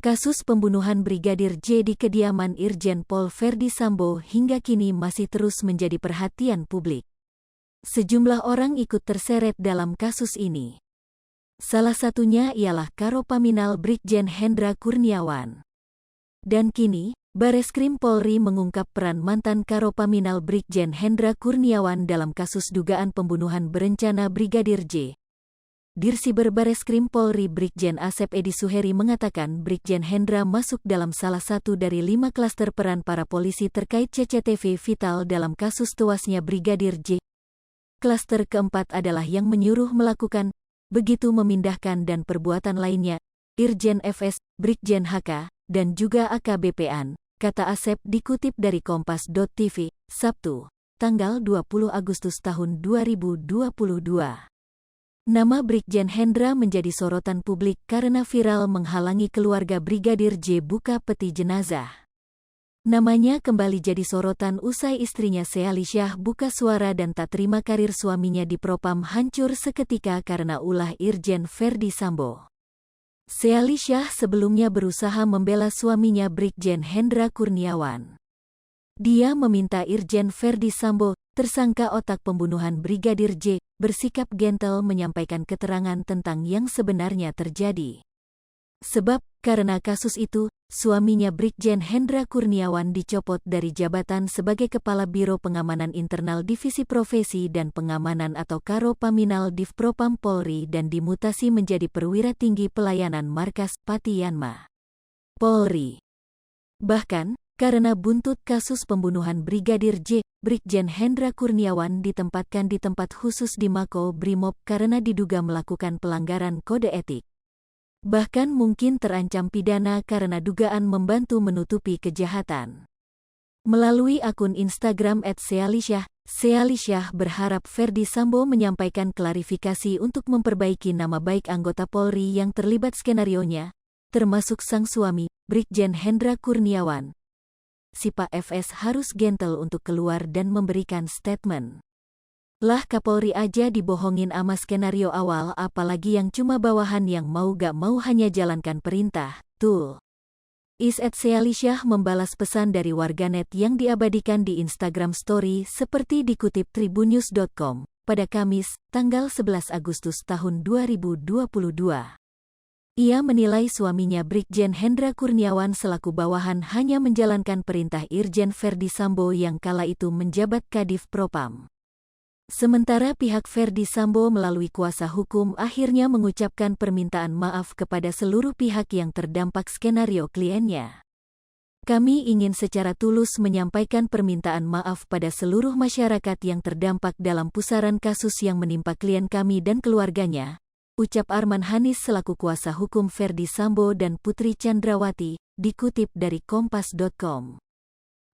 Kasus pembunuhan Brigadir J di kediaman Irjen Pol Verdi Sambo hingga kini masih terus menjadi perhatian publik. Sejumlah orang ikut terseret dalam kasus ini. Salah satunya ialah Karopaminal Brigjen Hendra Kurniawan. Dan kini, Bareskrim Polri mengungkap peran mantan Karopaminal Brigjen Hendra Kurniawan dalam kasus dugaan pembunuhan berencana Brigadir J. Dirsiber Bareskrim Polri Brigjen Asep Edi Suheri mengatakan Brigjen Hendra masuk dalam salah satu dari 5 klaster peran para polisi terkait CCTV vital dalam kasus tewasnya Brigadir J. Klaster keempat adalah yang menyuruh melakukan, begitu memindahkan dan perbuatan lainnya, Irjen FS, Brigjen HK, dan juga AKBP-an, kata Asep dikutip dari Kompas.tv, Sabtu, tanggal 20 Agustus tahun 2022. Nama Brigjen Hendra menjadi sorotan publik karena viral menghalangi keluarga Brigadir J buka peti jenazah. Namanya kembali jadi sorotan usai istrinya Sealisyah buka suara dan tak terima karir suaminya di Propam hancur seketika karena ulah Irjen Verdi Sambo. Sealisyah sebelumnya berusaha membela suaminya Brigjen Hendra Kurniawan. Dia meminta Irjen Verdi Sambo, tersangka otak pembunuhan Brigadir J, bersikap gentle menyampaikan keterangan tentang yang sebenarnya terjadi. Sebab, karena kasus itu, suaminya Brigjen Hendra Kurniawan dicopot dari jabatan sebagai Kepala Biro Pengamanan Internal Divisi Profesi dan Pengamanan atau Karopaminal Div Propam Polri dan dimutasi menjadi Perwira Tinggi Pelayanan Markas Pati Yanma Polri. Bahkan, karena buntut kasus pembunuhan Brigadir J, Brigjen Hendra Kurniawan ditempatkan di tempat khusus di Mako Brimob karena diduga melakukan pelanggaran kode etik. Bahkan mungkin terancam pidana karena dugaan membantu menutupi kejahatan. Melalui akun Instagram @sealisyah, Sealisyah berharap Verdi Sambo menyampaikan klarifikasi untuk memperbaiki nama baik anggota Polri yang terlibat skenarionya, termasuk sang suami, Brigjen Hendra Kurniawan. Si Pak FS harus gentle untuk keluar dan memberikan statement. Lah Kapolri aja dibohongin ama skenario awal apalagi yang cuma bawahan yang mau gak mau hanya jalankan perintah, tuh. Sealisyah membalas pesan dari warganet yang diabadikan di Instagram Story seperti dikutip tribunnews.com pada Kamis, tanggal 11 Agustus tahun 2022. Ia menilai suaminya Brigjen Hendra Kurniawan selaku bawahan hanya menjalankan perintah Irjen Verdi Sambo yang kala itu menjabat Kadif Propam. Sementara pihak Verdi Sambo melalui kuasa hukum akhirnya mengucapkan permintaan maaf kepada seluruh pihak yang terdampak skenario kliennya. Kami ingin secara tulus menyampaikan permintaan maaf pada seluruh masyarakat yang terdampak dalam pusaran kasus yang menimpa klien kami dan keluarganya, ucap Arman Hanis selaku kuasa hukum Verdi Sambo dan Putri Chandrawati, dikutip dari Kompas.com.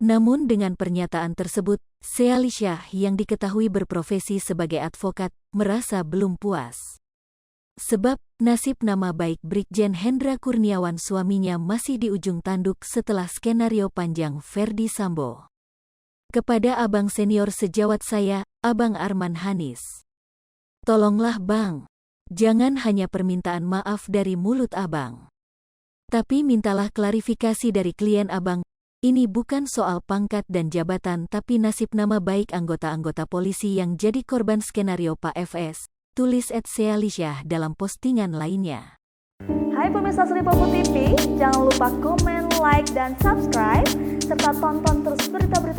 Namun dengan pernyataan tersebut, Sealisyah yang diketahui berprofesi sebagai advokat, merasa belum puas. Sebab, nasib nama baik Brigjen Hendra Kurniawan suaminya masih di ujung tanduk setelah skenario panjang Verdi Sambo. Kepada abang senior sejawat saya, Abang Arman Hanis. Tolonglah bang. Jangan hanya permintaan maaf dari mulut abang. Tapi mintalah klarifikasi dari klien abang. Ini bukan soal pangkat dan jabatan tapi nasib nama baik anggota-anggota polisi yang jadi korban skenario Pak FS, tulis @sealisyah dalam postingan lainnya. Hai pemirsa Sri Popo TV, jangan lupa komen, like, dan subscribe, serta tonton terus berita-berita